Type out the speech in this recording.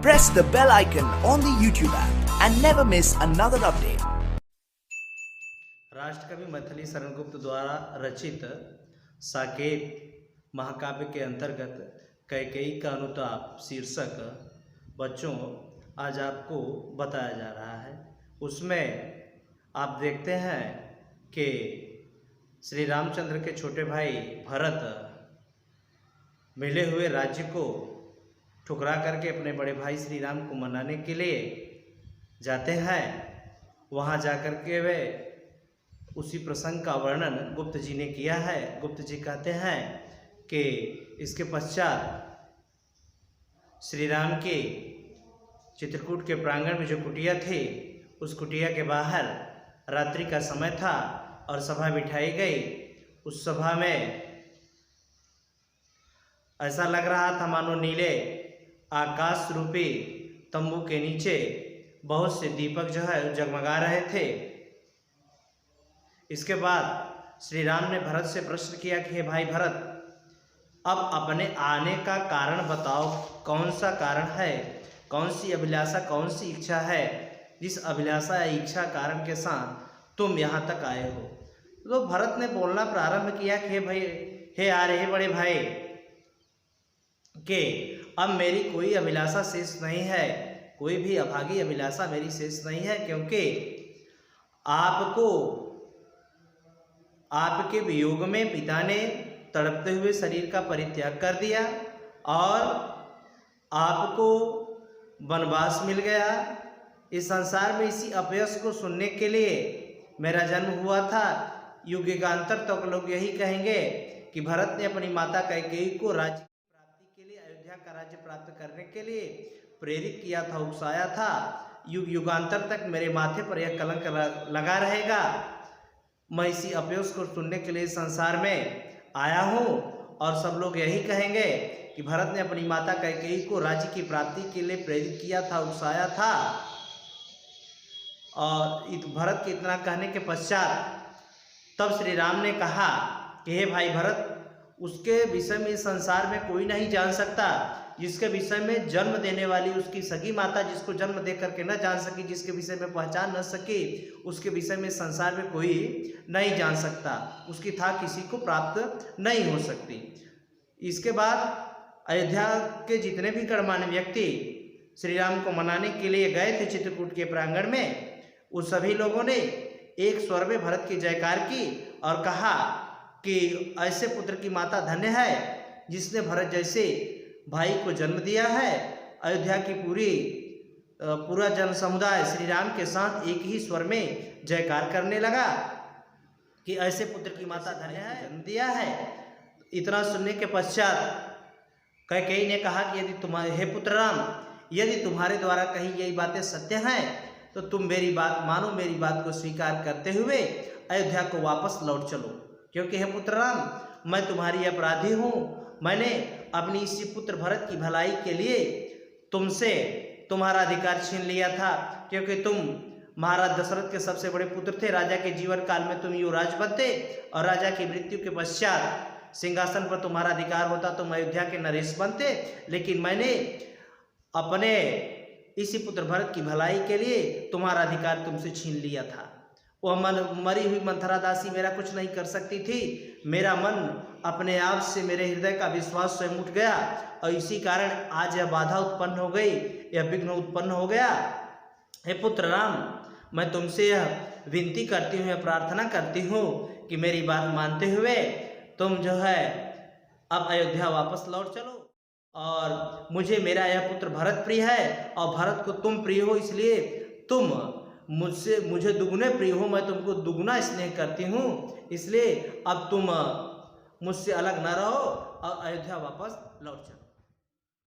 Press the bell icon on the YouTube app and never miss another update. राष्ट्रकवि Maithili Sharan Gupt द्वारा रचित साकेत महाकाव्य के अंतर्गत कैकेयी का अनुताप शीर्षक बच्चों आज आपको बताया जा रहा है। उसमें आप देखते हैं कि श्री रामचंद्र के छोटे भाई भरत मिले हुए राज्य को ठुकरा करके अपने बड़े भाई श्री राम को मनाने के लिए जाते हैं। वहाँ जाकर के वे उसी प्रसंग का वर्णन गुप्त जी ने किया है। गुप्त जी कहते हैं कि इसके पश्चात श्री राम के चित्रकूट के प्रांगण में जो कुटिया थी, उस कुटिया के बाहर रात्रि का समय था और सभा बिठाई गई। उस सभा में ऐसा लग रहा था मानो नीले आकाश रूपी तंबू के नीचे बहुत से दीपक जो है जगमगा रहे थे। इसके बाद श्री राम ने भरत से प्रश्न किया कि हे भाई भरत, अब अपने आने का कारण बताओ, कौन सा कारण है, कौन सी अभिलाषा, कौन सी इच्छा है, जिस अभिलाषा या इच्छा कारण के साथ तुम यहाँ तक आए हो। तो भरत ने बोलना प्रारंभ किया कि हे बड़े भाई कि अब मेरी कोई अभिलाषा शेष नहीं है, कोई भी अभागी अभिलाषा मेरी शेष नहीं है, क्योंकि आपको आपके वियोग में पिता ने तड़पते हुए शरीर का परित्याग कर दिया और आपको वनवास मिल गया। इस संसार में इसी अपयश को सुनने के लिए मेरा जन्म हुआ था। युगांतर तक लोग यही कहेंगे कि भरत ने अपनी माता कैकेयी को राज्य प्राप्ति के लिए, अयोध्या का राज्य प्राप्त करने के लिए प्रेरित किया था, उकसाया था। युगांतर तक मेरे माथे पर यह कलंक लगा रहेगा। मैं इसी अपयश को सुनने के लिए संसार में आया हूँ और सब लोग यही कहेंगे कि भरत ने अपनी माता कैकेयी को राज्य की प्राप्ति के लिए प्रेरित किया था, उकसाया था। और भरत के इतना कहने के पश्चात तब श्री राम ने कहा कि हे भाई भरत, उसके विषय में इस संसार में कोई नहीं जान सकता जिसके विषय में जन्म देने वाली उसकी सगी माता, जिसको जन्म दे करके न जान सकी, जिसके विषय में पहचान न सकी, उसके विषय में संसार में कोई नहीं जान सकता। उसकी था किसी को प्राप्त नहीं हो सकती। इसके बाद अयोध्या के जितने भी गणमान्य व्यक्ति श्री राम को मनाने के लिए गए थे चित्रकूट के प्रांगण में, उस सभी लोगों ने एक स्वर में भरत की जयकार की और कहा कि ऐसे पुत्र की माता धन्य है जिसने भरत जैसे भाई को जन्म दिया है। अयोध्या की पूरा जन समुदाय श्री राम के साथ एक ही स्वर में जयकार करने लगा कि ऐसे पुत्र की माता धन्य है, जन्म दिया है। इतना सुनने के पश्चात कैकेयी ने कहा कि हे पुत्र राम, यदि तुम्हारे द्वारा कही यही बातें सत्य हैं तो तुम मेरी बात मानो, मेरी बात को स्वीकार करते हुए अयोध्या को वापस लौट चलो, क्योंकि हे पुत्र राम, मैं तुम्हारी अपराधी हूँ। मैंने अपनी इसी पुत्र भरत की भलाई के लिए तुमसे तुम्हारा अधिकार छीन लिया था, क्योंकि तुम महाराज दशरथ के सबसे बड़े पुत्र थे। राजा के जीवन काल में तुम युवराज बनते और राजा की मृत्यु के पश्चात सिंहासन पर तुम्हारा अधिकार होता, तुम अयोध्या के नरेश बनते। लेकिन मैंने अपने इसी पुत्र भरत की भलाई के लिए तुम्हारा अधिकार तुमसे छीन लिया था। वह मरी हुई मंथरा दासी मेरा कुछ नहीं कर सकती थी। मेरा मन अपने आप से, मेरे हृदय का विश्वास स्वयं उठ गया और इसी कारण आज यह बाधा उत्पन्न हो गई, यह विघ्न उत्पन्न हो गया। हे पुत्र राम, मैं तुमसे यह विनती करती हूँ, यह प्रार्थना करती हूँ कि मेरी बात मानते हुए तुम जो है अब अयोध्या वापस लौट चलो। और मुझे मेरा यह पुत्र भरत प्रिय है और भरत को तुम प्रिय हो, इसलिए तुम मुझे दुगुने प्रिय हो, मैं तुमको दुगुना स्नेह करती हूँ। इसलिए अब तुम मुझसे अलग न रहो और अयोध्या वापस लौट चलो।